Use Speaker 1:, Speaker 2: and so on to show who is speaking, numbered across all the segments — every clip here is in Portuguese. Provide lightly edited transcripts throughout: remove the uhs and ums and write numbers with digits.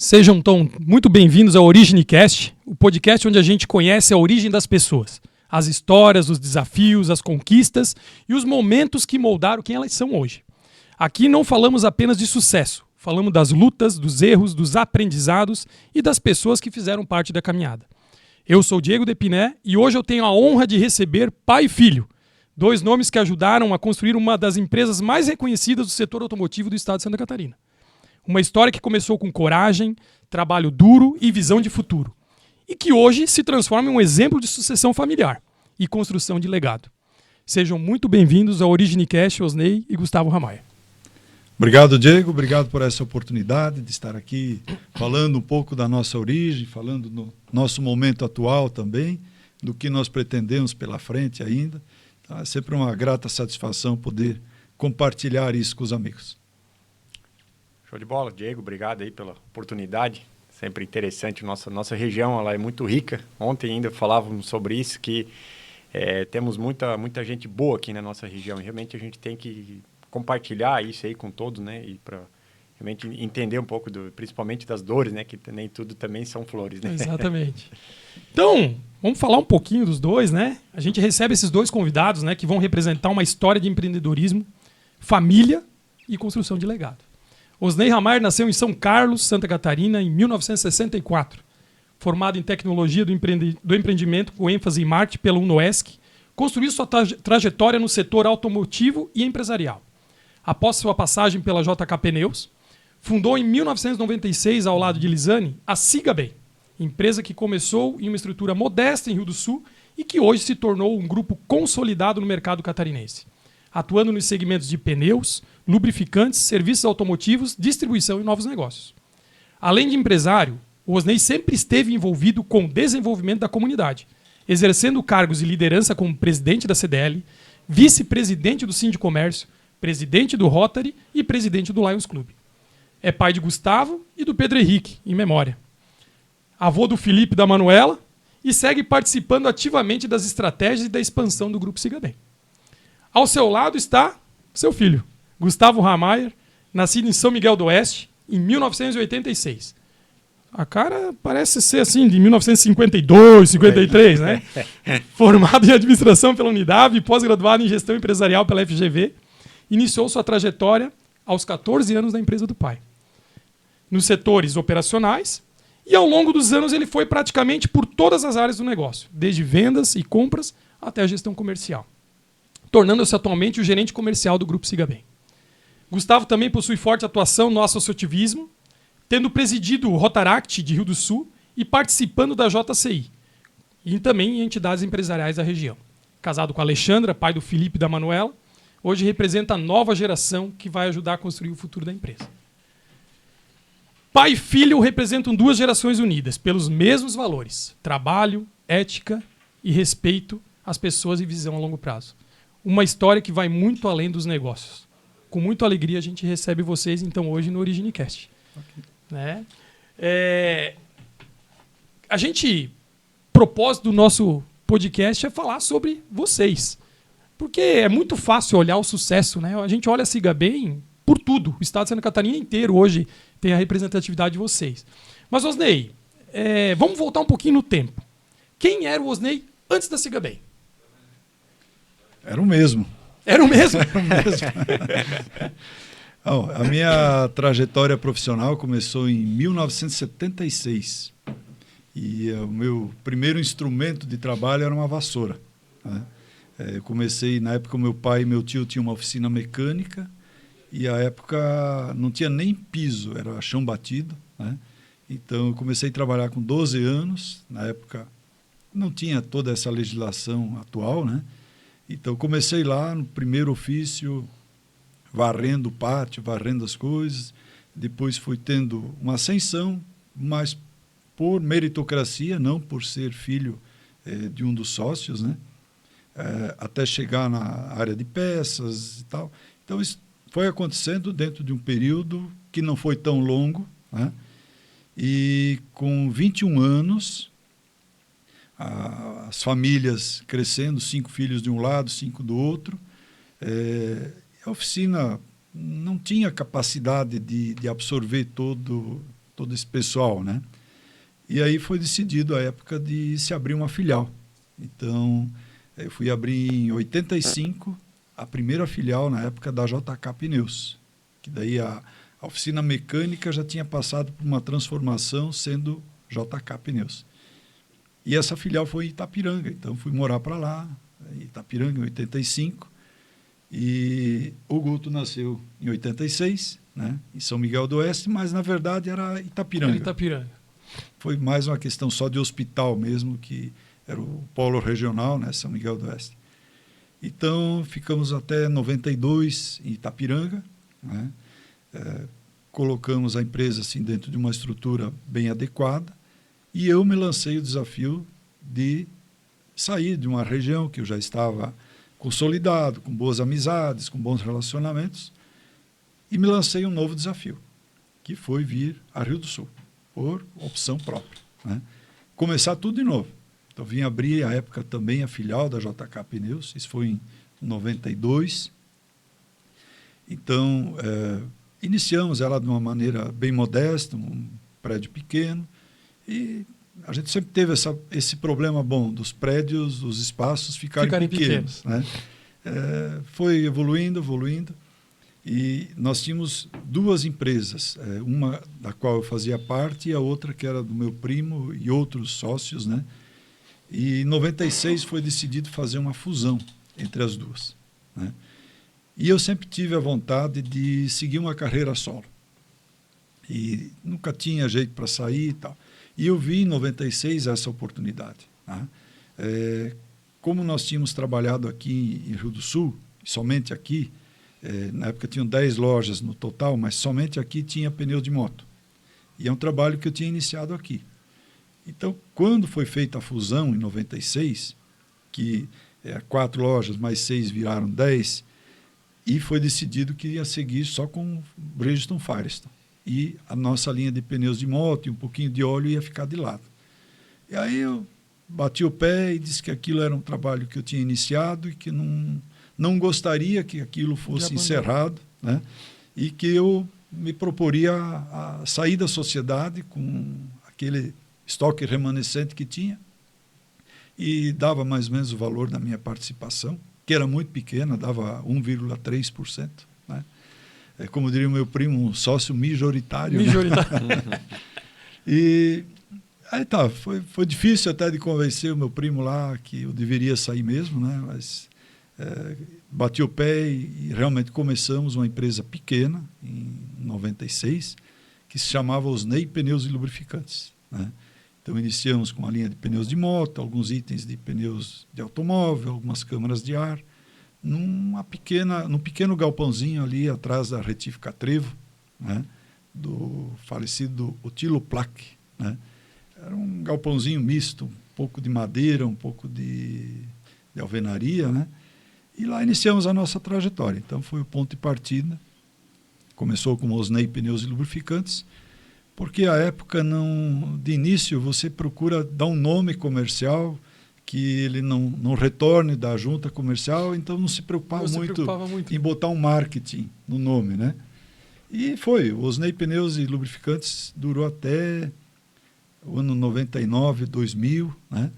Speaker 1: Sejam então muito bem-vindos ao OrigineCast, o podcast onde a gente conhece a origem das pessoas, as histórias, os desafios, as conquistas e os momentos que moldaram quem elas são hoje. Aqui não falamos apenas de sucesso, falamos das lutas, dos erros, dos aprendizados e das pessoas que fizeram parte da caminhada. Eu sou Diego Depiné e hoje eu tenho a honra de receber pai e filho, dois nomes que ajudaram a construir uma das empresas mais reconhecidas do setor automotivo do estado de Santa Catarina. Uma história que começou com coragem, trabalho duro e visão de futuro. E que hoje se transforma em um exemplo de sucessão familiar e construção de legado. Sejam muito bem-vindos ao OrigineCast, Osney e Gustavo Ramaia.
Speaker 2: Obrigado, Diego. Obrigado por essa oportunidade de estar aqui falando um pouco da nossa origem, falando do nosso momento atual também, do que nós pretendemos pela frente ainda. Então, é sempre uma grata satisfação poder compartilhar isso com os amigos.
Speaker 3: Show de bola, Diego, obrigado aí pela oportunidade, sempre interessante, nossa região ela é muito rica, ontem ainda falávamos sobre isso, que temos muita gente boa aqui na nossa região, e realmente a gente tem que compartilhar isso aí com todos, né, e para realmente entender um pouco, principalmente das dores, né, que nem tudo também são flores, né.
Speaker 1: Exatamente. Então, vamos falar um pouquinho dos dois, né, a gente recebe esses dois convidados, né, que vão representar uma história de empreendedorismo, família e construção de legado. Osney Ramaia nasceu em São Carlos, Santa Catarina, em 1964. Formado em tecnologia do empreendimento com ênfase em marketing pela UNOESC, construiu sua trajetória no setor automotivo e empresarial. Após sua passagem pela JK Pneus, fundou em 1996, ao lado de Lisane, a Siga Bem, empresa que começou em uma estrutura modesta em Rio do Sul e que hoje se tornou um grupo consolidado no mercado catarinense, atuando nos segmentos de pneus, lubrificantes, serviços automotivos, distribuição e novos negócios. Além de empresário, o Osney sempre esteve envolvido com o desenvolvimento da comunidade, exercendo cargos de liderança como presidente da CDL, vice-presidente do Sindicomércio, presidente do Rotary e presidente do Lions Club. É pai de Gustavo e do Pedro Henrique, em memória. Avô do Felipe e da Manuela e segue participando ativamente das estratégias e da expansão do Grupo Siga Bem. Ao seu lado está seu filho, Gustavo Ramaia, nascido em São Miguel do Oeste, em 1986. A cara parece ser assim, de 1952, 53, né? Formado em administração pela Unidade e pós-graduado em gestão empresarial pela FGV, iniciou sua trajetória aos 14 anos da empresa do pai, nos setores operacionais, e ao longo dos anos ele foi praticamente por todas as áreas do negócio, desde vendas e compras até a gestão comercial, tornando-se atualmente o gerente comercial do Grupo Siga Bem. Gustavo também possui forte atuação no associativismo, tendo presidido o Rotaract de Rio do Sul e participando da JCI, e também em entidades empresariais da região. Casado com a Alexandra, pai do Felipe e da Manuela, hoje representa a nova geração que vai ajudar a construir o futuro da empresa. Pai e filho representam duas gerações unidas pelos mesmos valores: trabalho, ética e respeito às pessoas e visão a longo prazo. Uma história que vai muito além dos negócios. Com muita alegria a gente recebe vocês, então, hoje no OrigineCast. Okay. Né? Propósito do nosso podcast é falar sobre vocês. Porque é muito fácil olhar o sucesso, né? A gente olha a Siga Bem por tudo. O estado de Santa Catarina inteiro hoje tem a representatividade de vocês. Mas, Osney, vamos voltar um pouquinho no tempo. Quem era o Osney antes da Siga Bem?
Speaker 2: Era o mesmo.
Speaker 1: Era o mesmo?
Speaker 2: Era o mesmo. A minha trajetória profissional começou em 1976. E o meu primeiro instrumento de trabalho era uma vassoura. Né? Eu comecei, na época, meu pai e meu tio tinham uma oficina mecânica e, à época, não tinha nem piso, era chão batido. Né? Então, eu comecei a trabalhar com 12 anos. Na época, não tinha toda essa legislação atual, né? Então, comecei lá no primeiro ofício, varrendo o pátio, varrendo as coisas. Depois fui tendo uma ascensão, mas por meritocracia, não por ser filho de um dos sócios, né? Até chegar na área de peças e tal. Então, isso foi acontecendo dentro de um período que não foi tão longo, né? E com 21 anos... as famílias crescendo, 5 filhos de um lado, 5 do outro. A oficina não tinha capacidade de absorver toda todo esse pessoal, né? E aí foi decidido a época de se abrir uma filial. Então, eu fui abrir em 85 a primeira filial na época da JK Pneus, que daí a oficina mecânica já tinha passado por uma transformação sendo JK Pneus. E essa filial foi em Itapiranga, então fui morar para lá, em Itapiranga, em 85. E o Guto nasceu em 86, né, em São Miguel do Oeste, mas na verdade era Itapiranga.
Speaker 1: Itapiranga.
Speaker 2: Foi mais uma questão só de hospital mesmo, que era o polo regional, né, São Miguel do Oeste. Então, ficamos até 92 em Itapiranga, né, colocamos a empresa assim, dentro de uma estrutura bem adequada, e eu me lancei o desafio de sair de uma região que eu já estava consolidado, com boas amizades, com bons relacionamentos, e me lancei um novo desafio, que foi vir a Rio do Sul, por opção própria, né? Começar tudo de novo. Então, vim abrir, à época, também a filial da JK Pneus, isso foi em 92. Então, iniciamos ela de uma maneira bem modesta, um prédio pequeno, e a gente sempre teve esse problema bom dos prédios, os espaços ficarem pequenos, né? Foi evoluindo, e nós tínhamos duas empresas, uma da qual eu fazia parte e a outra que era do meu primo e outros sócios, né? E em 96 foi decidido fazer uma fusão entre as duas, né? E eu sempre tive a vontade de seguir uma carreira solo. E nunca tinha jeito para sair e tal. E eu vi em 96 essa oportunidade, né? Como nós tínhamos trabalhado aqui em Rio do Sul, somente aqui, na época tinham 10 lojas no total, mas somente aqui tinha pneu de moto. E é um trabalho que eu tinha iniciado aqui. Então, quando foi feita a fusão em 96, que 4 lojas mais 6 viraram 10, e foi decidido que ia seguir só com Bridgestone Firestone. E a nossa linha de pneus de moto e um pouquinho de óleo ia ficar de lado. E aí eu bati o pé e disse que aquilo era um trabalho que eu tinha iniciado e que não gostaria que aquilo fosse encerrado, né? E que eu me proporia a sair da sociedade com aquele estoque remanescente que tinha e dava mais ou menos o valor da minha participação, que era muito pequena, dava 1,3%, né? Como diria o meu primo, um sócio majoritário. Né? E aí tá, foi difícil até de convencer o meu primo lá que eu deveria sair mesmo, né? Mas bati o pé e realmente começamos uma empresa pequena, em 96, que se chamava Osney Pneus e Lubrificantes, né? Então, iniciamos com a linha de pneus de moto, alguns itens de pneus de automóvel, algumas câmaras de ar, num pequeno galpãozinho ali atrás da Retífica Trevo, né? Do falecido Otilo Plaque, né? Era um galpãozinho misto, um pouco de madeira, um pouco de alvenaria, né? E lá iniciamos a nossa trajetória. Então, foi o ponto de partida. Começou com Osney Pneus e Lubrificantes, porque a época, de início, você procura dar um nome comercial que ele não retorne da junta comercial, então não se preocupava muito em botar um marketing no nome, né? E foi, o Osney Pneus e Lubrificantes durou até o ano 99, 2000, né?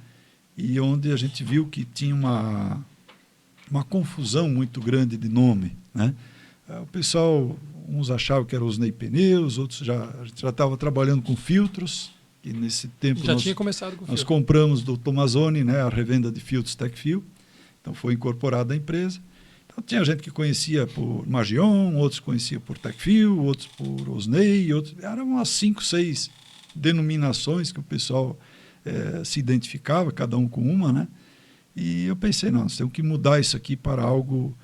Speaker 2: E onde a gente viu que tinha uma confusão muito grande de nome, né? O pessoal, uns achavam que era Osney Pneus, outros a gente já estava trabalhando com filtros, e nesse tempo
Speaker 1: tinha começado com
Speaker 2: nós compramos do Tomazoni, né, a revenda de filtros Tecfil, então foi incorporada à empresa. Então tinha gente que conhecia por Magion, outros conhecia por Tecfil, outros por Osney, eram umas 5, 6 denominações que o pessoal se identificava, cada um com uma, né? E eu pensei, nós temos que mudar isso aqui para algo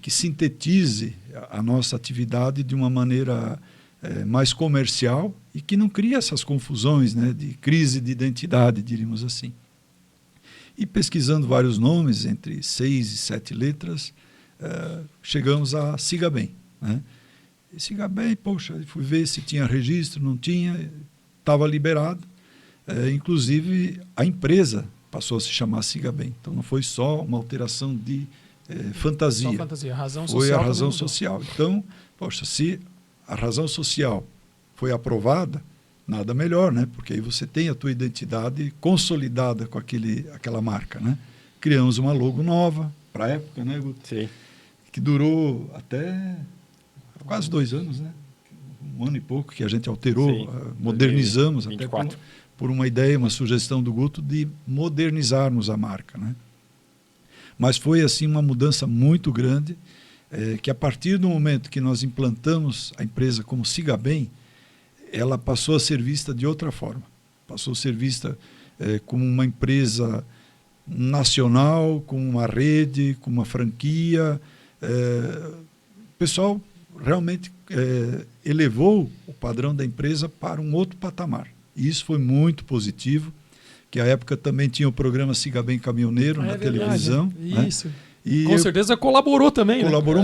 Speaker 2: que sintetize a nossa atividade de uma maneira mais comercial e que não crie essas confusões, né, de crise de identidade, diríamos assim. E pesquisando vários nomes, entre 6 e 7 letras, chegamos a Siga Bem, né? E Siga Bem, poxa, fui ver se tinha registro, não tinha, estava liberado. Inclusive, a empresa passou a se chamar Siga Bem. Então, não foi só uma alteração de fantasia.
Speaker 1: Só fantasia, a razão
Speaker 2: foi
Speaker 1: social.
Speaker 2: A razão social. Então, poxa, se a razão social foi aprovada, nada melhor, né? Porque aí você tem a tua identidade consolidada com aquela marca, né? Criamos uma logo nova para a época, né, Guto?
Speaker 3: Sim.
Speaker 2: Que durou até quase 2 anos, né? 1 ano e pouco que a gente alterou,
Speaker 3: Sim,
Speaker 2: modernizamos
Speaker 3: 2024.
Speaker 2: até por uma ideia, uma sugestão do Guto de modernizarmos a marca, né? Mas foi assim uma mudança muito grande, que a partir do momento que nós implantamos a empresa como Siga Bem, ela passou a ser vista de outra forma. Passou a ser vista como uma empresa nacional, como uma rede, como uma franquia. O pessoal realmente elevou o padrão da empresa para um outro patamar. E isso foi muito positivo, que à época também tinha o programa Siga Bem Caminhoneiro na televisão.
Speaker 1: Isso.
Speaker 2: Né? E
Speaker 1: com certeza colaborou também.
Speaker 2: Colaborou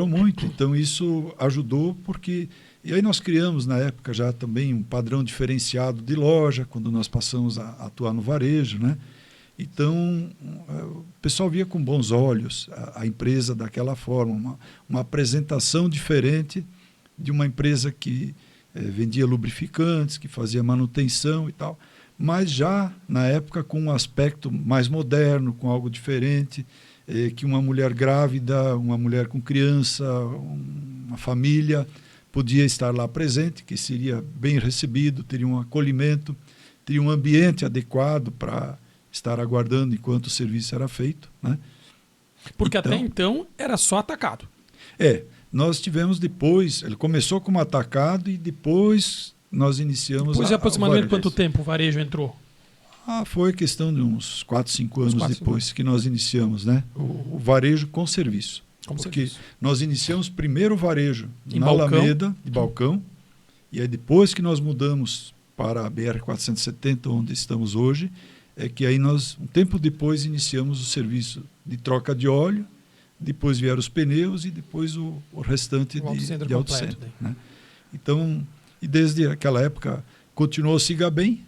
Speaker 2: muito. Então isso ajudou porque... E aí nós criamos na época já também um padrão diferenciado de loja, quando nós passamos a atuar no varejo, né? Então, o pessoal via com bons olhos a empresa daquela forma, uma apresentação diferente de uma empresa que vendia lubrificantes, que fazia manutenção e tal, mas já, na época, com um aspecto mais moderno, com algo diferente, que uma mulher grávida, uma mulher com criança, uma família, podia estar lá presente, que seria bem recebido, teria um acolhimento, teria um ambiente adequado para estar aguardando enquanto o serviço era feito, né?
Speaker 1: Porque até então era só atacado.
Speaker 2: Nós tivemos depois, ele começou como atacado e depois nós iniciamos...
Speaker 1: Depois de aproximadamente quanto tempo o varejo entrou?
Speaker 2: Foi questão de uns 4, 5 anos depois que nós iniciamos, né? O varejo com serviço. Porque nós iniciamos primeiro o varejo na Alameda, de balcão, e aí depois que nós mudamos para a BR-470, onde estamos hoje, que aí nós, um tempo depois, iniciamos o serviço de troca de óleo, depois vieram os pneus e depois o restante de autocentro. Né? Então, e desde aquela época, continuou Siga Bem,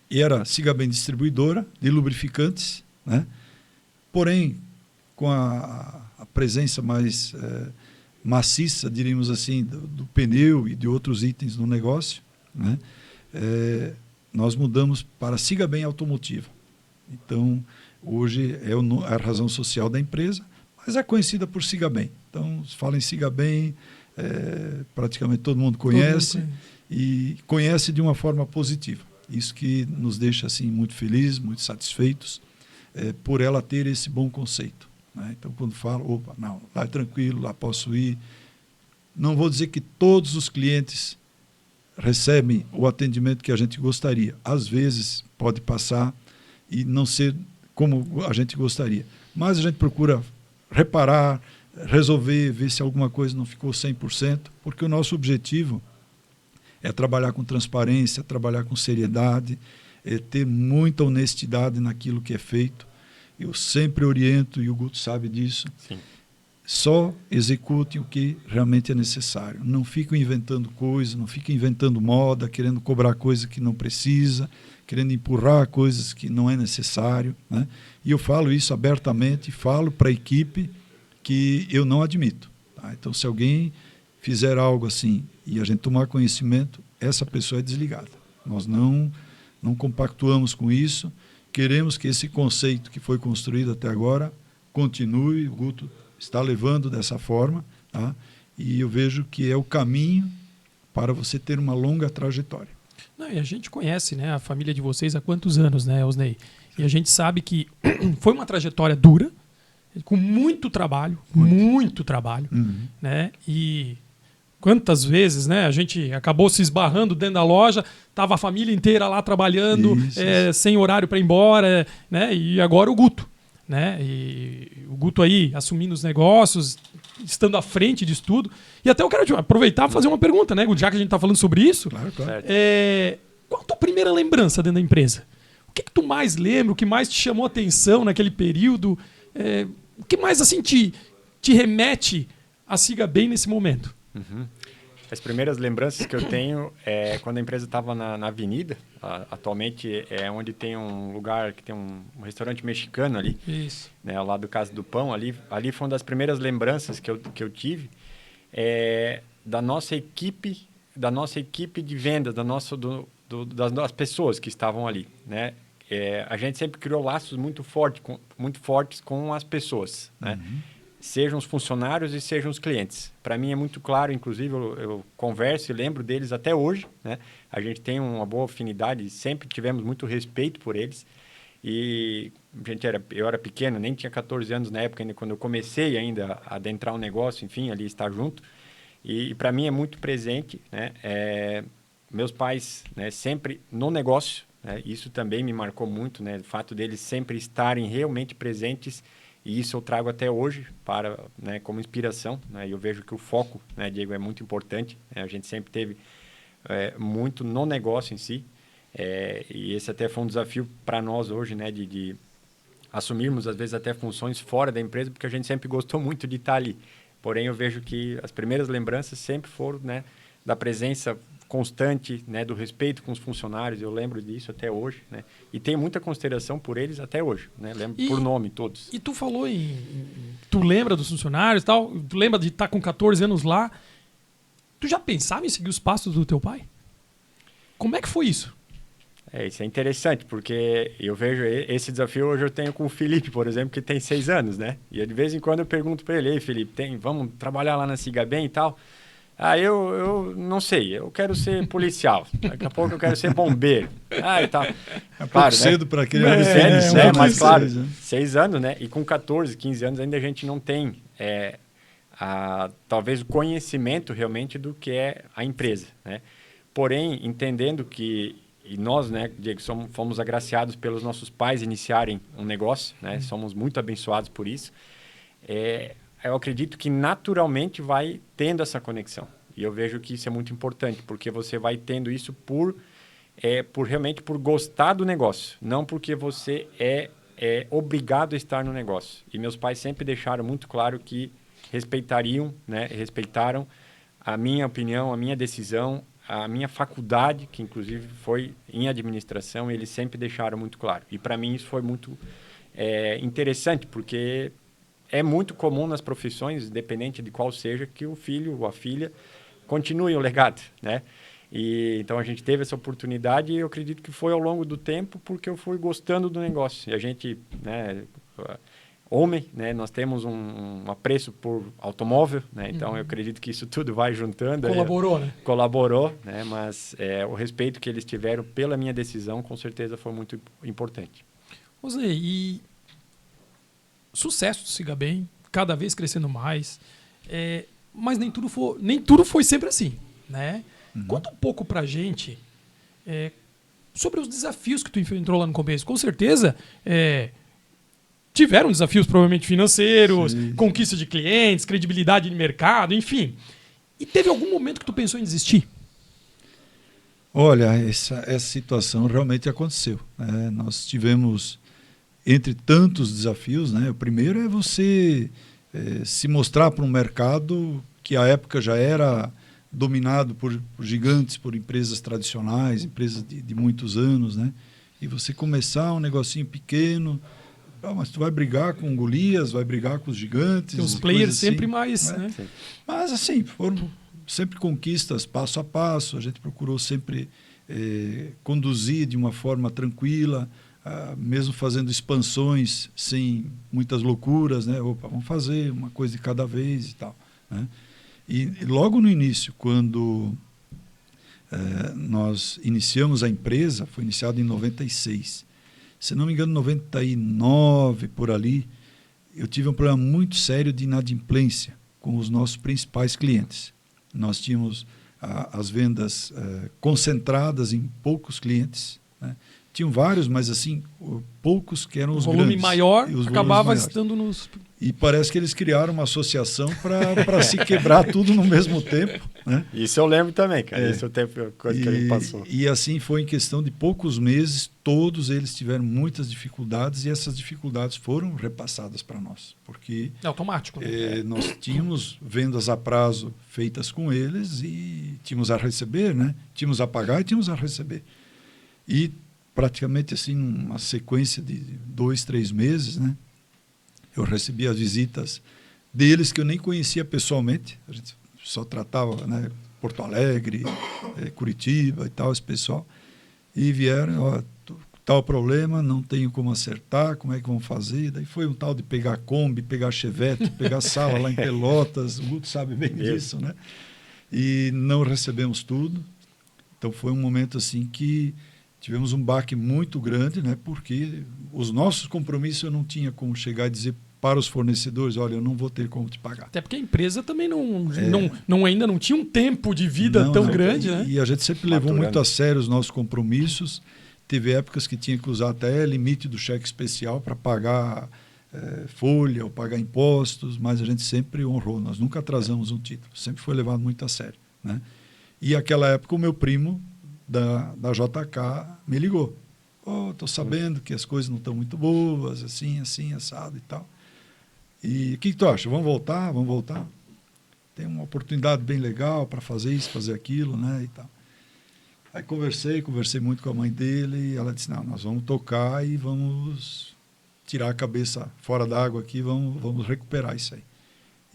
Speaker 2: e era Siga Bem distribuidora de lubrificantes, né? Porém, com a presença mais maciça, diríamos assim, do pneu e de outros itens no negócio, né? Nós mudamos para Siga Bem Automotiva. Então, hoje é a razão social da empresa, mas é conhecida por Siga Bem. Então, se fala em Siga Bem, praticamente todo mundo conhece, e conhece de uma forma positiva. Isso que nos deixa assim, muito felizes, muito satisfeitos, por ela ter esse bom conceito. Né? Então, quando falo, não, lá é tranquilo, lá posso ir. Não vou dizer que todos os clientes recebem o atendimento que a gente gostaria. Às vezes pode passar e não ser como a gente gostaria. Mas a gente procura reparar, resolver, ver se alguma coisa não ficou 100%, porque o nosso objetivo é trabalhar com transparência, trabalhar com seriedade, ter muita honestidade naquilo que é feito. Eu sempre oriento, e o Guto sabe disso.
Speaker 3: Sim.
Speaker 2: Só executem o que realmente é necessário. Não fiquem inventando coisas, não fiquem inventando moda, querendo cobrar coisa que não precisa, querendo empurrar coisas que não é necessário, né? E eu falo isso abertamente, falo para a equipe que eu não admito. Tá? Então, se alguém fizer algo assim e a gente tomar conhecimento, essa pessoa é desligada. Nós não compactuamos com isso, queremos que esse conceito que foi construído até agora continue, o Guto está levando dessa forma, tá? E eu vejo que é o caminho para você ter uma longa trajetória.
Speaker 1: Não, e a gente conhece, né, a família de vocês há quantos anos, né, Osnei? E a gente sabe que foi uma trajetória dura, com muito trabalho, né? E quantas vezes, né, a gente acabou se esbarrando dentro da loja, estava a família inteira lá trabalhando, sem horário para ir embora, né? E agora o Guto. Né? E o Guto aí assumindo os negócios, estando à frente disso tudo. E até eu quero aproveitar e fazer uma pergunta, né, Guto, já que a gente está falando sobre isso.
Speaker 2: Claro.
Speaker 1: Qual a tua primeira lembrança dentro da empresa? O que tu mais lembra? O que mais te chamou a atenção naquele período? O que mais assim te remete a Siga Bem nesse momento?
Speaker 3: Uhum. As primeiras lembranças que eu tenho é quando a empresa estava na avenida. Atualmente é onde tem um lugar que tem um restaurante mexicano ali.
Speaker 1: Isso.
Speaker 3: Né, ao lado do Casa do Pão. Ali foi uma das primeiras lembranças que eu tive da nossa equipe da nossa equipe de vendas, das pessoas que estavam ali, né? A gente sempre criou laços muito fortes com as pessoas, né? Sejam os funcionários e sejam os clientes. Para mim é muito claro, inclusive eu converso e lembro deles até hoje, né? A gente tem uma boa afinidade, sempre tivemos muito respeito por eles. E eu era pequeno, nem tinha 14 anos na época, ainda quando eu comecei ainda a adentrar um negócio, enfim, ali estar junto. E para mim é muito presente, né? Meus pais, né, sempre no negócio, né? Isso também me marcou muito, né? O fato deles sempre estarem realmente presentes, e isso eu trago até hoje né, como inspiração, né? E eu vejo que o foco, né, Diego, é muito importante, né? A gente sempre teve muito no negócio em si, e esse até foi um desafio para nós hoje, né, de assumirmos às vezes até funções fora da empresa, porque a gente sempre gostou muito de estar ali. Porém, eu vejo que as primeiras lembranças sempre foram, né, da presença constante, né, do respeito com os funcionários. Eu lembro disso até hoje, né? E tenho muita consideração por eles até hoje, né? Lembro por nome todos.
Speaker 1: E tu falou tu lembra dos funcionários e tal, tu lembra de estar com 14 anos lá. Tu já pensava em seguir os passos do teu pai? Como é que foi isso?
Speaker 3: Isso é interessante, porque eu vejo esse desafio hoje eu tenho com o Felipe, por exemplo, que tem 6 anos, né? E de vez em quando eu pergunto para ele: ei, Felipe, vamos trabalhar lá na Cigabem e tal? Eu não sei, eu quero ser policial, daqui a pouco eu quero ser bombeiro. E tal.
Speaker 2: É pouco cedo, né? Para aquele
Speaker 3: mas claro, 6 anos, né? E com 14, 15 anos ainda a gente não tem talvez o conhecimento realmente do que é a empresa, né? Porém, entendendo que nós, né, Diego, fomos agraciados pelos nossos pais iniciarem um negócio, né? Somos muito abençoados por isso. Eu acredito que naturalmente vai tendo essa conexão. E eu vejo que isso é muito importante, porque você vai tendo isso realmente por gostar do negócio, não porque você é obrigado a estar no negócio. E meus pais sempre deixaram muito claro que respeitaram a minha opinião, a minha decisão, a minha faculdade, que inclusive foi em administração, eles sempre deixaram muito claro. E para mim isso foi muito interessante, porque é muito comum nas profissões, independente de qual seja, que o filho ou a filha continue o legado, né? E então a gente teve essa oportunidade, e eu acredito que foi ao longo do tempo, porque eu fui gostando do negócio. E a gente, né, homem, né, nós temos um apreço por automóvel, né? Então eu acredito que isso tudo vai juntando.
Speaker 1: Colaborou, né?
Speaker 3: Colaborou, né? Mas o respeito que eles tiveram pela minha decisão, com certeza foi muito importante.
Speaker 1: José, e sucesso do Cigabem, cada vez crescendo mais, mas nem tudo foi sempre assim, né? Conta um pouco pra gente sobre os desafios que tu enfrentou lá no começo. Com certeza tiveram desafios provavelmente financeiros, conquista de clientes, credibilidade de mercado, enfim. E teve algum momento que tu pensou em desistir?
Speaker 2: Olha, essa situação realmente aconteceu, né? Nós tivemos, entre tantos desafios, né? O primeiro é você se mostrar para um mercado que à época já era dominado por gigantes, por empresas tradicionais, empresas de muitos anos, né? E você começar um negocinho pequeno, mas tu vai brigar com Golias, vai brigar com os gigantes.
Speaker 1: Tem os players
Speaker 2: assim,
Speaker 1: sempre mais, né?
Speaker 2: Mas assim, foram sempre conquistas passo a passo, a gente procurou sempre conduzir de uma forma tranquila, mesmo fazendo expansões sem muitas loucuras, né? Vamos fazer uma coisa de cada vez e tal, né? E logo no início, quando nós iniciamos a empresa, foi iniciado em 96. Se não me engano, 99, por ali, eu tive um problema muito sério de inadimplência com os nossos principais clientes. Nós tínhamos as vendas concentradas em poucos clientes, né? Tinham vários, mas assim, poucos que eram os grandes. O volume
Speaker 1: maior acabava estando nos...
Speaker 2: E parece que eles criaram uma associação para se quebrar tudo no mesmo tempo, né?
Speaker 3: Isso eu lembro também, cara. Isso é coisa que a gente passou.
Speaker 2: E assim foi em questão de poucos meses, todos eles tiveram muitas dificuldades, e essas dificuldades foram repassadas para nós. Porque
Speaker 1: é automático, né?
Speaker 2: Nós tínhamos vendas a prazo feitas com eles e tínhamos a receber, né? Tínhamos a pagar e tínhamos a receber. E praticamente assim, uma sequência de 2, 3 meses, né? Eu recebi as visitas deles que eu nem conhecia pessoalmente, a gente só tratava, né, Porto Alegre, Curitiba e tal, esse pessoal. E vieram, ó, tal problema, não tenho como acertar, como é que vão fazer? Daí foi um tal de pegar Kombi, pegar Chevette, pegar sala lá em Pelotas, o Guto sabe bem disso, né? E não recebemos tudo. Então foi um momento assim que tivemos um baque muito grande, né? Porque os nossos compromissos eu não tinha como chegar e dizer para os fornecedores, olha, eu não vou ter como te pagar.
Speaker 1: Até porque a empresa também ainda não tinha um tempo de vida tão grande, né?
Speaker 2: E a gente sempre levou muito a sério os nossos compromissos. Teve épocas que tinha que usar até limite do cheque especial para pagar folha ou pagar impostos, mas a gente sempre honrou, nós nunca atrasamos um título, sempre foi levado muito a sério, né? E naquela época o meu primo da JK me ligou. Estou sabendo que as coisas não estão muito boas, assim, assado e tal. E o que tu acha? Vamos voltar? Vamos voltar? Tem uma oportunidade bem legal para fazer isso, fazer aquilo, né? E tal. Aí conversei muito com a mãe dele e ela disse, não, nós vamos tocar e vamos tirar a cabeça fora d'água aqui, vamos recuperar isso aí.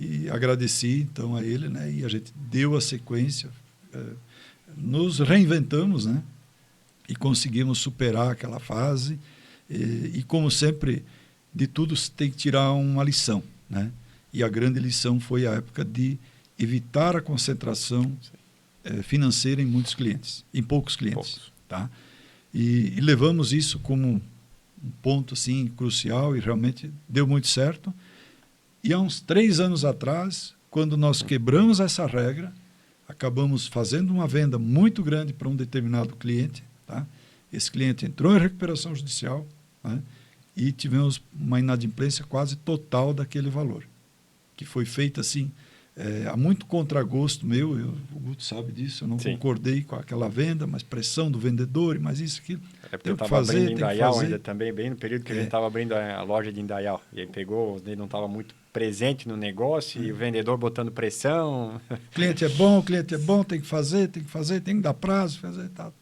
Speaker 2: E agradeci, então, a ele, né? E a gente deu a sequência, nos reinventamos, né? E conseguimos superar aquela fase. E como sempre, de tudo se tem que tirar uma lição, né? E a grande lição foi a época de evitar a concentração financeira em muitos clientes, em poucos clientes. Tá? E levamos isso como um ponto assim, crucial e realmente deu muito certo. E há uns 3 anos atrás, quando nós quebramos essa regra, acabamos fazendo uma venda muito grande para um determinado cliente. Tá? Esse cliente entrou em recuperação judicial, né? E tivemos uma inadimplência quase total daquele valor, que foi feita assim, a muito contragosto meu, o Guto sabe disso, eu não concordei com aquela venda, mas pressão do vendedor, mas isso, aquilo.
Speaker 3: Porque eu estava abrindo em Indaial ainda também, bem no período que a gente estava abrindo a loja de Indaial. E aí ele não estava muito presente no negócio e o vendedor botando pressão.
Speaker 2: Cliente é bom, tem que fazer, tem que dar prazo, fazer e tal.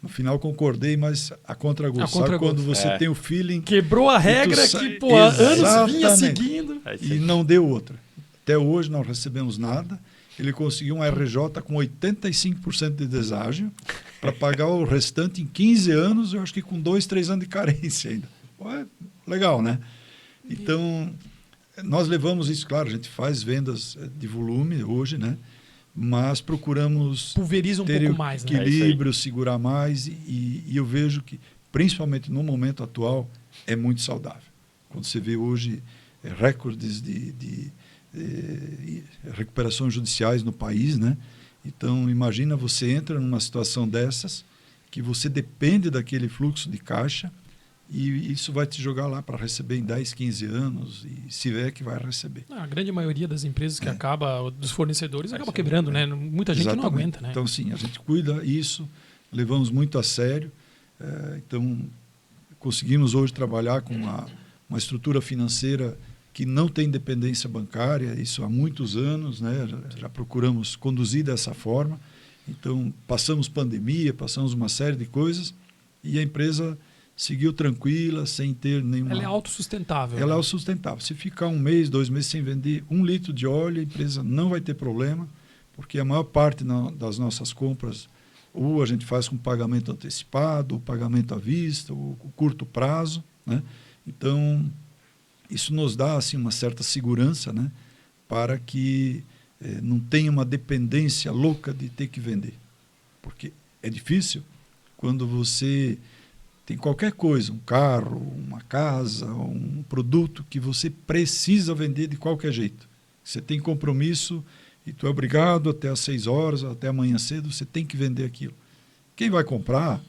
Speaker 2: No final concordei, mas a contragosto. Sabe quando você tem o feeling...
Speaker 1: Quebrou a regra que, anos vinha seguindo.
Speaker 2: E não deu outra. Até hoje não recebemos nada. Ele conseguiu um RJ com 85% de deságio para pagar o restante em 15 anos, eu acho que com 2, 3 anos de carência ainda. Legal, né? Então, nós levamos isso, claro, a gente faz vendas de volume hoje, né? Mas procuramos
Speaker 1: pulveriza
Speaker 2: ter
Speaker 1: pouco mais,
Speaker 2: equilíbrio, segurar mais, e eu vejo que, principalmente no momento atual, é muito saudável. Quando você vê hoje recordes de recuperações judiciais no país, né? Então, imagina, você entra numa situação dessas, que você depende daquele fluxo de caixa, e isso vai te jogar lá para receber em 10, 15 anos, e se vê que vai receber.
Speaker 1: A grande maioria das empresas que dos fornecedores, acaba quebrando, né? Muita gente não aguenta, né?
Speaker 2: Então, sim, a gente cuida isso, levamos muito a sério. Então, conseguimos hoje trabalhar com uma estrutura financeira que não tem dependência bancária, isso há muitos anos, né? Já procuramos conduzir dessa forma. Então, passamos pandemia, passamos uma série de coisas, e a empresa seguiu tranquila, sem ter nenhuma...
Speaker 1: Ela é autossustentável.
Speaker 2: Ela é autossustentável. Se ficar 1 mês, 2 meses sem vender 1 litro de óleo, a empresa não vai ter problema, porque a maior parte das nossas compras, ou a gente faz com pagamento antecipado, ou pagamento à vista, ou com curto prazo, né? Então, isso nos dá assim, uma certa segurança, né? Para que não tenha uma dependência louca de ter que vender. Porque é difícil quando você... tem qualquer coisa, um carro, uma casa, um produto que você precisa vender de qualquer jeito. Você tem compromisso e tu é obrigado até às 6 horas, até amanhã cedo, você tem que vender aquilo. Quem vai comprar,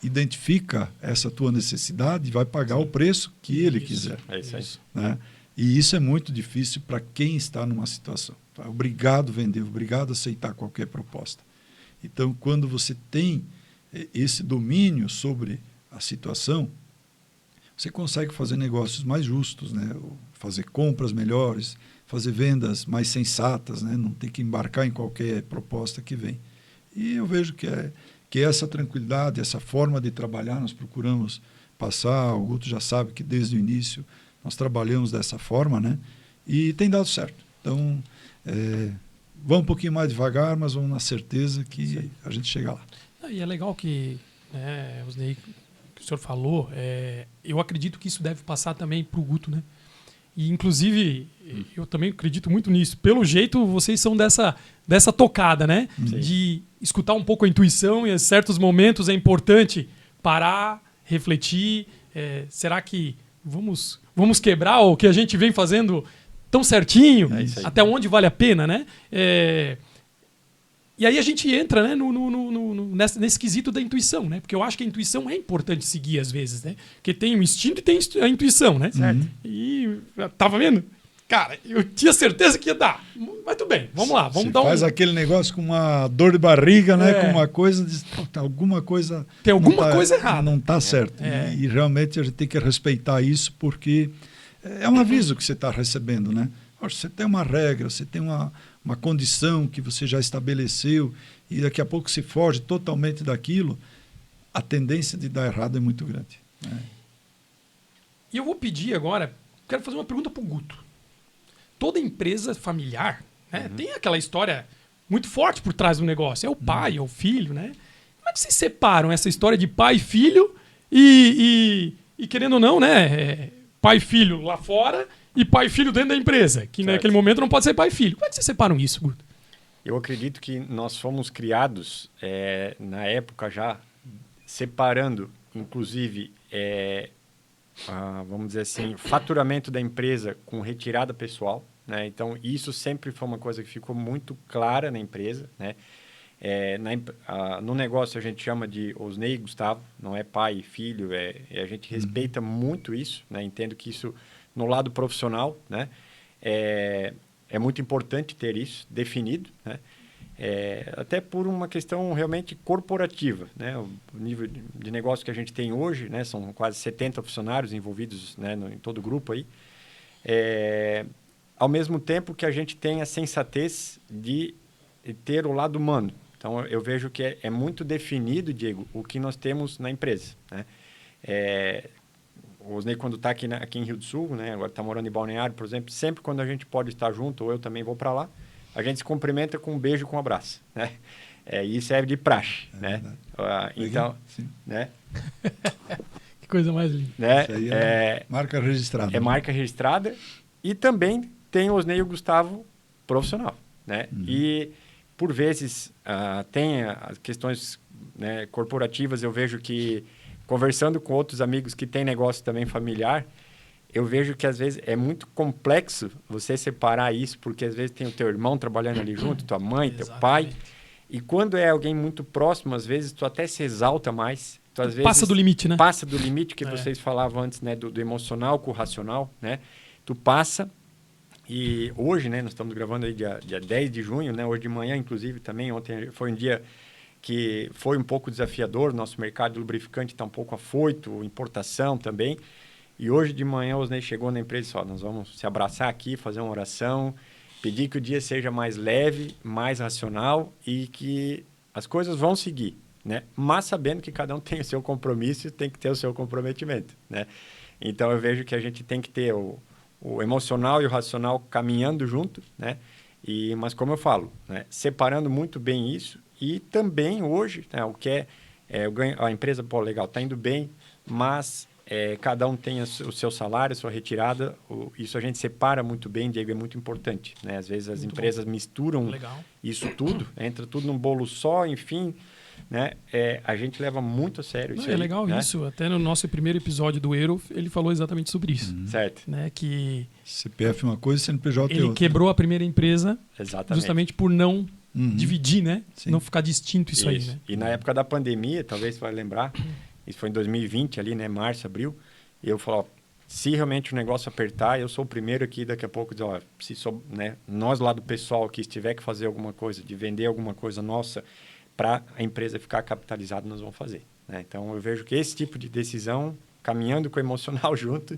Speaker 2: identifica essa tua necessidade e vai pagar o preço que ele quiser.
Speaker 3: É isso aí.
Speaker 2: Né? E isso é muito difícil para quem está numa situação. Tá? Obrigado a vender, obrigado a aceitar qualquer proposta. Então, quando você tem esse domínio sobre a situação, você consegue fazer negócios mais justos, né? Fazer compras melhores, fazer vendas mais sensatas, né? Não ter que embarcar em qualquer proposta que vem. E eu vejo que essa tranquilidade, essa forma de trabalhar, nós procuramos passar, o Guto já sabe que desde o início nós trabalhamos dessa forma, né? E tem dado certo. Então, vamos um pouquinho mais devagar, mas vamos na certeza que a gente chega lá.
Speaker 1: E é legal que, Osnei, que o senhor falou, eu acredito que isso deve passar também para o Guto, né? E, inclusive, eu também acredito muito nisso. Pelo jeito, vocês são dessa tocada, né?
Speaker 3: Sim.
Speaker 1: De escutar um pouco a intuição e em certos momentos é importante parar, refletir. Será que vamos quebrar o que a gente vem fazendo tão certinho? Até onde vale a pena, né? E aí a gente entra, né, nesse quesito da intuição, né? Porque eu acho que a intuição é importante seguir às vezes, né? Porque tem o instinto e tem a intuição, né?
Speaker 3: Certo.
Speaker 1: E tava vendo? Cara, eu tinha certeza que ia dar. Mas tudo bem, vamos lá, vamos dar
Speaker 2: faz aquele negócio com uma dor de barriga, né? Com uma coisa, alguma coisa...
Speaker 1: Tem alguma coisa errada.
Speaker 2: Não está certo. E realmente a gente tem que respeitar isso, porque é um aviso que você está recebendo, né? Você tem uma regra, você tem uma condição que você já estabeleceu e daqui a pouco se foge totalmente daquilo, a tendência de dar errado é muito grande. Né?
Speaker 1: E eu vou pedir agora, quero fazer uma pergunta para o Guto. Toda empresa familiar, né, tem aquela história muito forte por trás do negócio. É o pai, é o filho, né? Como é que vocês separam essa história de pai e filho e querendo ou não, né? Pai e filho lá fora e pai e filho dentro da empresa, que naquele momento não pode ser pai e filho. Como é que vocês separam isso, Guto?
Speaker 3: Eu acredito que nós fomos criados, na época já, separando, inclusive, vamos dizer assim, faturamento da empresa com retirada pessoal. Né? Então, isso sempre foi uma coisa que ficou muito clara na empresa. Né? No negócio, a gente chama de Osnei e Gustavo, não é pai e filho, a gente respeita muito isso, né? Entendo que isso... No lado profissional, né, é muito importante ter isso definido, né, até por uma questão realmente corporativa. Né, o nível de negócio que a gente tem hoje, né, são quase 70 funcionários envolvidos, né, em todo o grupo aí, ao mesmo tempo que a gente tem a sensatez de ter o lado humano. Então, eu vejo que é muito definido, Diego, o que nós temos na empresa. Né, o Osnei, quando está aqui em Rio do Sul, né, agora está morando em Balneário, por exemplo, sempre quando a gente pode estar junto, ou eu também vou para lá, a gente se cumprimenta com um beijo e com um abraço. Né? Isso serve de praxe. Né? Então, né?
Speaker 1: Que coisa mais linda.
Speaker 3: Né?
Speaker 2: Isso aí é marca registrada.
Speaker 3: É marca registrada. E também tem o Osnei e o Gustavo profissional. Né? E, por vezes, tem as questões, né, corporativas, eu vejo que conversando com outros amigos que têm negócio também familiar, eu vejo que às vezes é muito complexo você separar isso, porque às vezes tem o teu irmão trabalhando ali junto, tua mãe, teu pai. E quando é alguém muito próximo, às vezes tu até se exalta mais. Tu, às vezes,
Speaker 1: passa do limite, né?
Speaker 3: Passa do limite que vocês falavam antes, né? Do emocional com o racional, né? Tu passa. E hoje, né? Nós estamos gravando aí dia 10 de junho, né? Hoje de manhã, inclusive, também. Ontem foi um dia que foi um pouco desafiador, nosso mercado de lubrificante está um pouco afoito, importação também. E hoje de manhã o Osnei chegou na empresa e disse, nós vamos se abraçar aqui, fazer uma oração, pedir que o dia seja mais leve, mais racional e que as coisas vão seguir, né? Mas sabendo que cada um tem o seu compromisso e tem que ter o seu comprometimento, né? Então eu vejo que a gente tem que ter o emocional e o racional caminhando junto, né? Mas como eu falo, né? Separando muito bem isso. E também hoje, né, o que a empresa, pô, legal, está indo bem, mas cada um tem o seu salário, a sua retirada. Isso a gente separa muito bem, Diego, é muito importante. Né? Às vezes as empresas misturam isso tudo, entra tudo num bolo só, enfim. Né? A gente leva muito a sério isso.
Speaker 1: É legal, né? Isso. Até no nosso primeiro episódio do Euro, ele falou exatamente sobre isso.
Speaker 3: Certo.
Speaker 1: Né? Que
Speaker 2: CPF é uma coisa, CNPJ é outra.
Speaker 1: Ele quebrou a primeira empresa
Speaker 3: justamente
Speaker 1: por não dividir, né?
Speaker 2: Sim.
Speaker 1: Não ficar distinto isso aí, né?
Speaker 3: E na época da pandemia, talvez você vai lembrar, isso foi em 2020 ali, né? Março, abril, e eu falo, se realmente o negócio apertar, eu sou o primeiro aqui daqui a pouco dizer, né? Nós lá do pessoal que estiver que fazer alguma coisa, de vender alguma coisa nossa para a empresa ficar capitalizada, nós vamos fazer. Né? Então, eu vejo que esse tipo de decisão, caminhando com o emocional junto,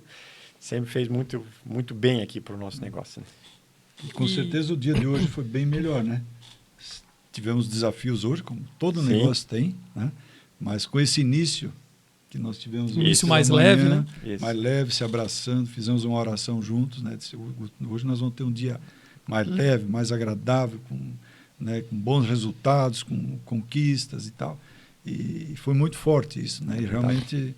Speaker 3: sempre fez muito, muito bem aqui para o nosso negócio. Né?
Speaker 2: E com certeza o dia de hoje foi bem melhor, né? Tivemos desafios hoje, como todo negócio tem, né? Mas com esse início que nós tivemos...
Speaker 1: Um início mais leve, né?
Speaker 2: Mais leve, se abraçando, fizemos uma oração juntos, né? Hoje nós vamos ter um dia mais leve, mais agradável, com bons resultados, com conquistas e tal. E foi muito forte isso, né? E realmente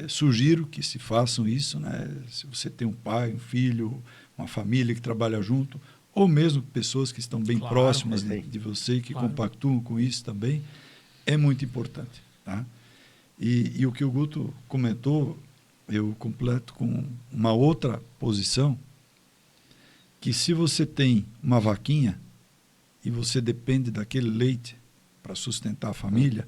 Speaker 2: sugiro que se façam isso, né? Se você tem um pai, um filho, uma família que trabalha junto, ou mesmo pessoas que estão bem próximas de você, que compactuam com isso também, é muito importante, tá? E o que o Guto comentou, eu completo com uma outra posição, que se você tem uma vaquinha e você depende daquele leite para sustentar a família,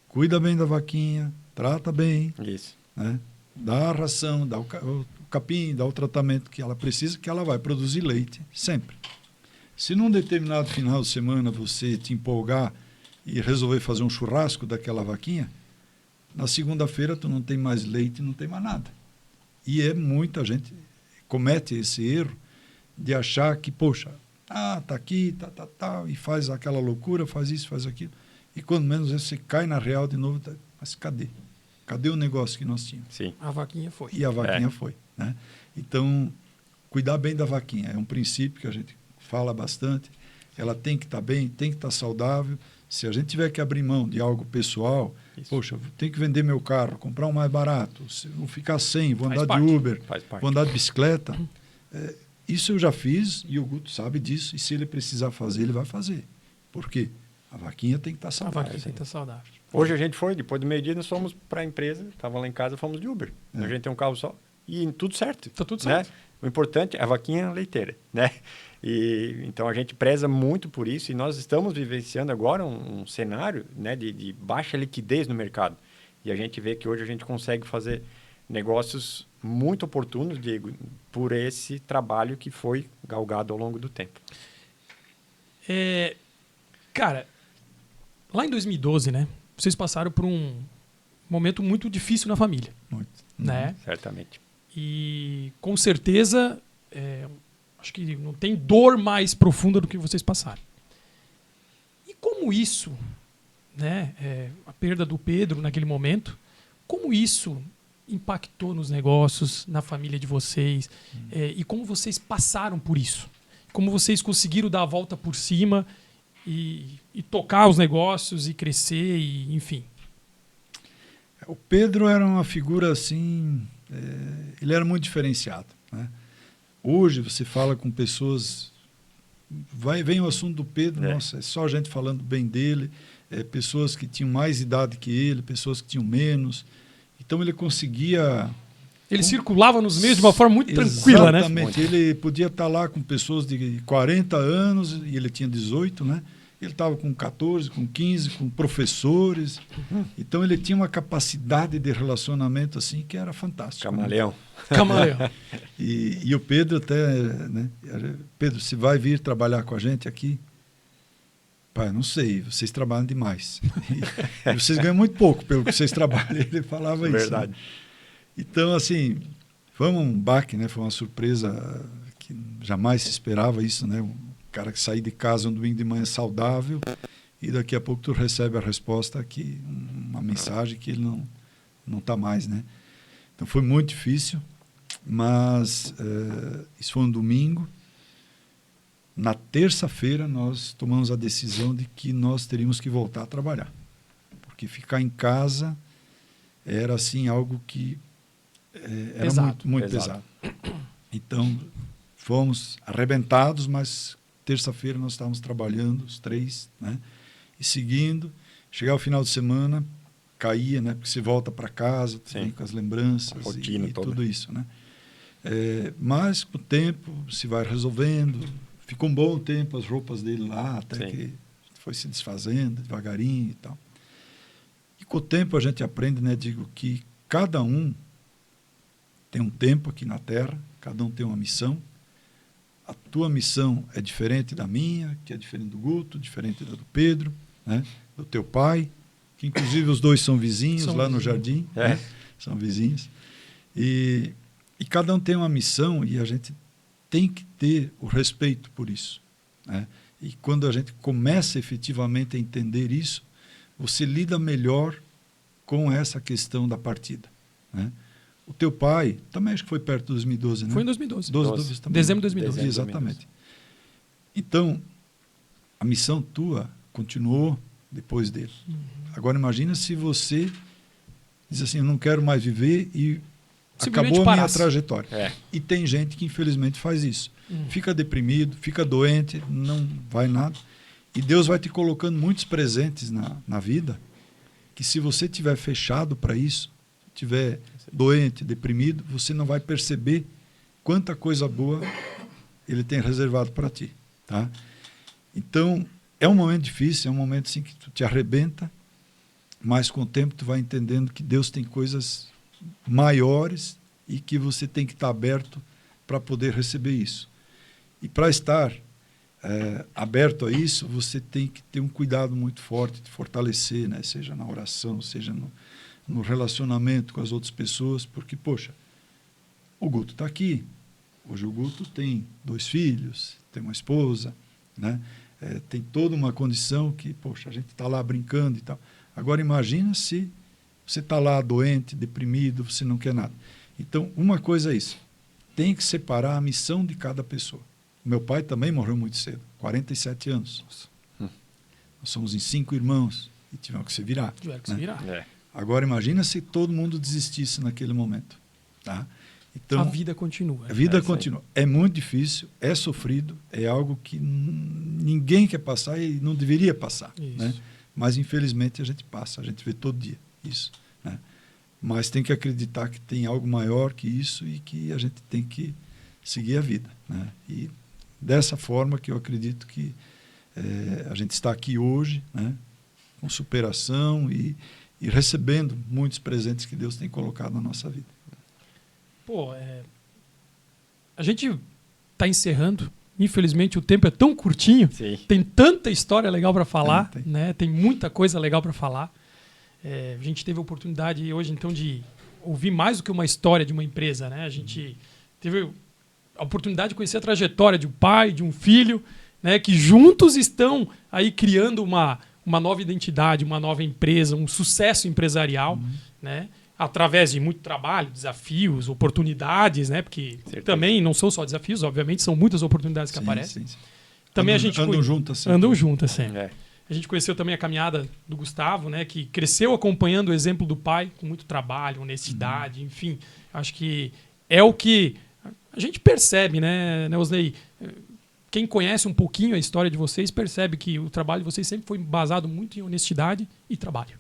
Speaker 2: cuida bem da vaquinha, trata bem,
Speaker 3: Isso.
Speaker 2: né? Dá a ração, dá o capim, dá o tratamento que ela precisa, que ela vai produzir leite sempre. Se num determinado final de semana você te empolgar e resolver fazer um churrasco daquela vaquinha, na segunda-feira tu não tem mais leite, não tem mais nada. E muita gente comete esse erro de achar que, poxa, tá aqui, e faz aquela loucura, faz isso, faz aquilo. E quando menos você cai na real de novo, mas cadê? Cadê o negócio que nós tínhamos?
Speaker 3: Sim.
Speaker 1: A vaquinha foi.
Speaker 2: E a vaquinha foi, né? Então, cuidar bem da vaquinha é um princípio que a gente fala bastante. Ela tem que estar bem, tem que estar saudável. Se a gente tiver que abrir mão de algo pessoal, poxa, tenho que vender meu carro, comprar um mais barato, vou ficar sem, vou andar de Uber, vou andar de bicicleta. Isso eu já fiz e o Guto sabe disso. E se ele precisar fazer, ele vai fazer. Por quê? A vaquinha tem que estar saudável.
Speaker 1: A vaquinha tem que estar saudável.
Speaker 3: Hoje a gente foi, depois do meio-dia, nós fomos para a empresa, estava lá em casa, fomos de Uber. A gente tem um carro só e tudo certo.
Speaker 1: Está tudo certo.
Speaker 3: Né? O importante é a vaquinha leiteira, né? E, então a gente preza muito por isso e nós estamos vivenciando agora um cenário, né, de baixa liquidez no mercado. E a gente vê que hoje a gente consegue fazer negócios muito oportunos, Diego, por esse trabalho que foi galgado ao longo do tempo.
Speaker 1: Cara, lá em 2012, né, vocês passaram por um momento muito difícil na família.
Speaker 2: Muito.
Speaker 1: Né?
Speaker 3: Certamente.
Speaker 1: E com certeza, acho que não tem dor mais profunda do que vocês passaram. E como isso, né, a perda do Pedro naquele momento, como isso impactou nos negócios, na família de vocês, e como vocês passaram por isso? Como vocês conseguiram dar a volta por cima e tocar os negócios e crescer, e, enfim.
Speaker 2: O Pedro era uma figura assim, ele era muito diferenciado, né? Hoje você fala com pessoas, vem o assunto do Pedro, nossa, é só gente falando bem dele, pessoas que tinham mais idade que ele, pessoas que tinham menos. Então ele conseguia...
Speaker 1: Ele circulava nos meios de uma forma muito tranquila, né?
Speaker 2: Exatamente. Ele podia estar lá com pessoas de 40 anos e ele tinha 18, né? Ele estava com 14, com 15, com professores. Então ele tinha uma capacidade de relacionamento assim que era fantástica.
Speaker 3: Camaleão.
Speaker 1: Né? Camaleão.
Speaker 2: E o Pedro até, né? Pedro, você vai vir trabalhar com a gente aqui? Pai, não sei, vocês trabalham demais. E vocês ganham muito pouco pelo que vocês trabalham. Ele falava isso.
Speaker 3: Verdade.
Speaker 2: Né? Então, assim, foi um baque, né? Foi uma surpresa que jamais se esperava isso, né? Um cara que sair de casa um domingo de manhã saudável e daqui a pouco tu recebe a resposta que uma mensagem que ele não está mais, né? Então foi muito difícil, mas isso foi um domingo. Na terça-feira nós tomamos a decisão de que nós teríamos que voltar a trabalhar, porque ficar em casa era assim algo que era
Speaker 1: pesado,
Speaker 2: muito pesado. Então fomos arrebentados, mas terça-feira nós estávamos trabalhando, os três, né? E seguindo. Chegar o final de semana, caía, né? Porque você volta para casa, vem com as lembranças e tudo isso, né? Mas com o tempo se vai resolvendo. Ficou um bom tempo as roupas dele lá, até que foi se desfazendo devagarinho e tal. E com o tempo a gente aprende, né? Digo que cada um tem um tempo aqui na Terra, cada um tem uma missão. A tua missão é diferente da minha, que é diferente do Guto, diferente da do Pedro, né? Do teu pai, que inclusive os dois são vizinhos lá no jardim, né? São vizinhos. E cada um tem uma missão e a gente tem que ter o respeito por isso, né? E quando a gente começa efetivamente a entender isso, você lida melhor com essa questão da partida, né? O teu pai, também acho que foi perto de 2012, né?
Speaker 1: Foi em 2012.
Speaker 2: Dezembro de 2012.
Speaker 1: Exatamente.
Speaker 2: Então, a missão tua continuou depois dele. Agora, imagina se você diz assim, eu não quero mais viver e acabou a minha trajetória. E tem gente que, infelizmente, faz isso. Fica deprimido, fica doente, não vai nada. E Deus vai te colocando muitos presentes na vida, que se você estiver fechado para isso, estiver doente, deprimido, você não vai perceber quanta coisa boa Ele tem reservado para ti. Tá? Então, é um momento difícil, é um momento assim, que tu te arrebenta, mas com o tempo tu vai entendendo que Deus tem coisas maiores e que você tem que estar aberto para poder receber isso. E para estar aberto a isso, você tem que ter um cuidado muito forte de fortalecer, né? Seja na oração, seja no relacionamento com as outras pessoas, porque, poxa, o Guto está aqui. Hoje o Guto tem 2 filhos, tem uma esposa, né? Tem toda uma condição que, poxa, a gente está lá brincando e tal. Agora imagina se você está lá doente, deprimido, você não quer nada. Então, uma coisa é isso. Tem que separar a missão de cada pessoa. Meu pai também morreu muito cedo, 47 anos. Nós somos em 5 irmãos e tivemos que se virar.
Speaker 1: Tiveram que se virar.
Speaker 2: Agora imagina se todo mundo desistisse naquele momento. Tá? Então,
Speaker 1: a vida continua.
Speaker 2: A vida continua. É muito difícil, é sofrido, é algo que ninguém quer passar e não deveria passar. Né? Mas, infelizmente, a gente passa, a gente vê todo dia isso. Né? Mas tem que acreditar que tem algo maior que isso e que a gente tem que seguir a vida. Né? E dessa forma que eu acredito que a gente está aqui hoje, né? Com superação e recebendo muitos presentes que Deus tem colocado na nossa vida.
Speaker 1: Pô, a gente está encerrando. Infelizmente, o tempo é tão curtinho.
Speaker 3: Sim.
Speaker 1: Tem tanta história legal para falar. Né? Tem muita coisa legal para falar. A gente teve a oportunidade hoje, então, de ouvir mais do que uma história de uma empresa. Né? A gente teve a oportunidade de conhecer a trajetória de um pai, de um filho, né? Que juntos estão aí criando uma nova identidade, uma nova empresa, um sucesso empresarial, né? Através de muito trabalho, desafios, oportunidades, né? Porque também não são só desafios, obviamente, são muitas oportunidades que aparecem. Sim. Também
Speaker 2: andam juntas sempre.
Speaker 1: Andam juntas sempre. A gente conheceu também a caminhada do Gustavo, né? Que cresceu acompanhando o exemplo do pai, com muito trabalho, honestidade, enfim. Acho que é o que a gente percebe, né, Osnei? Quem conhece um pouquinho a história de vocês percebe que o trabalho de vocês sempre foi basado muito em honestidade e trabalho.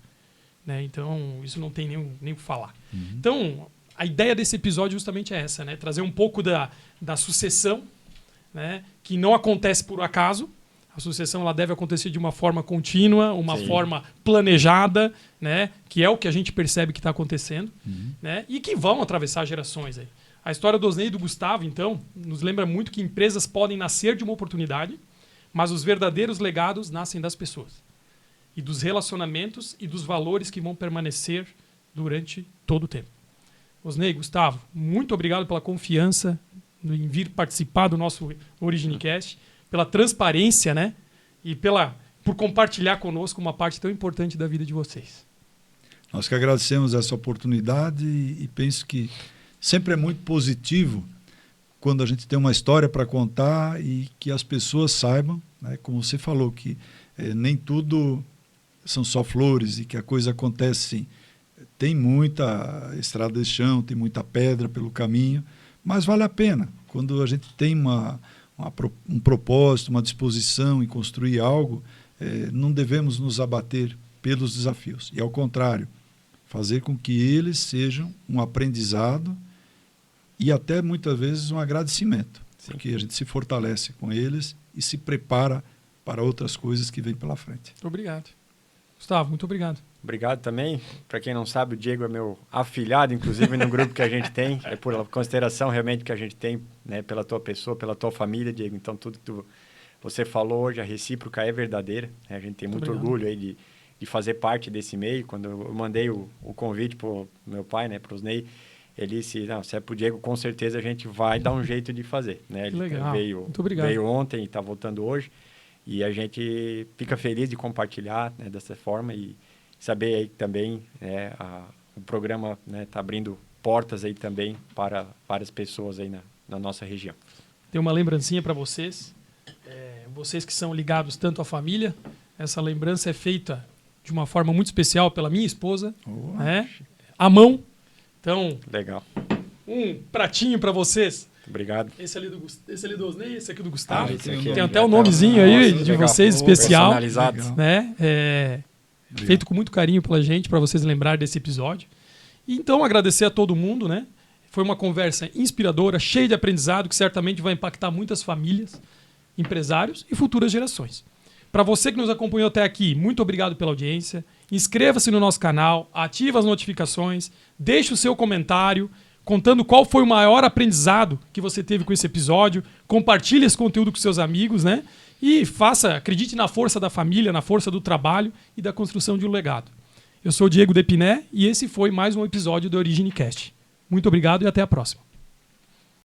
Speaker 1: Né? Então, isso não tem nem o que falar. Então, a ideia desse episódio justamente é essa, né? Trazer um pouco da sucessão, né? Que não acontece por acaso. A sucessão ela deve acontecer de uma forma contínua, uma forma planejada, né? Que é o que a gente percebe que está acontecendo, né? E que vão atravessar gerações. Aí. A história do Osnei e do Gustavo, então, nos lembra muito que empresas podem nascer de uma oportunidade, mas os verdadeiros legados nascem das pessoas. E dos relacionamentos e dos valores que vão permanecer durante todo o tempo. Osnei, Gustavo, muito obrigado pela confiança em vir participar do nosso OriginiCast, pela transparência, né? E por compartilhar conosco uma parte tão importante da vida de vocês.
Speaker 2: Nós que agradecemos essa oportunidade e penso que sempre é muito positivo quando a gente tem uma história para contar e que as pessoas saibam, né? Como você falou, que nem tudo são só flores e que a coisa acontece sim. Tem muita estrada de chão, tem muita pedra pelo caminho, mas vale a pena. Quando a gente tem um propósito, uma disposição em construir algo, não devemos nos abater pelos desafios. E, ao contrário, fazer com que eles sejam um aprendizado e até, muitas vezes, um agradecimento. Sim. Porque a gente se fortalece com eles e se prepara para outras coisas que vêm pela frente.
Speaker 1: Muito obrigado. Gustavo, muito obrigado.
Speaker 3: Obrigado também. Para quem não sabe, o Diego é meu afilhado, inclusive, no grupo que a gente tem. É por consideração realmente que a gente tem, né, pela tua pessoa, pela tua família, Diego. Então, tudo que você falou hoje, a recíproca é verdadeira. Né? A gente tem muito orgulho aí de fazer parte desse meio. Quando eu mandei o convite para o meu pai, né, para o Osnei, ele disse, não, se é para o Diego, com certeza a gente vai dar um jeito de fazer. Né? Ele
Speaker 1: legal. Muito obrigado.
Speaker 3: Veio ontem e está voltando hoje. E a gente fica feliz de compartilhar, né, dessa forma e saber aí também o programa está abrindo portas aí também para várias pessoas aí na nossa região.
Speaker 1: Tem uma lembrancinha para vocês. vocês que são ligados tanto à família. Essa lembrança é feita de uma forma muito especial pela minha esposa, né? À mão. Então,
Speaker 3: Legal.
Speaker 1: um pratinho para vocês.
Speaker 3: Obrigado.
Speaker 1: Esse ali do Osney, esse aqui do Gustavo.
Speaker 3: esse aqui
Speaker 1: Tem
Speaker 3: é
Speaker 1: até o
Speaker 3: legal.
Speaker 1: nomezinho aí
Speaker 3: Nossa,
Speaker 1: de
Speaker 3: legal.
Speaker 1: vocês especial,
Speaker 3: Personalizado.
Speaker 1: né? Feito com muito carinho pela gente, para vocês lembrarem desse episódio. E então agradecer a todo mundo, né? Foi uma conversa inspiradora, cheia de aprendizado, que certamente vai impactar muitas famílias, empresários e futuras gerações. Para você que nos acompanhou até aqui, muito obrigado pela audiência. Inscreva-se no nosso canal, ative as notificações, deixe o seu comentário contando qual foi o maior aprendizado que você teve com esse episódio. Compartilhe esse conteúdo com seus amigos, né? E acredite na força da família, na força do trabalho e da construção de um legado. Eu sou o Diego Depiné e esse foi mais um episódio do OrigineCast. Muito obrigado e até a próxima.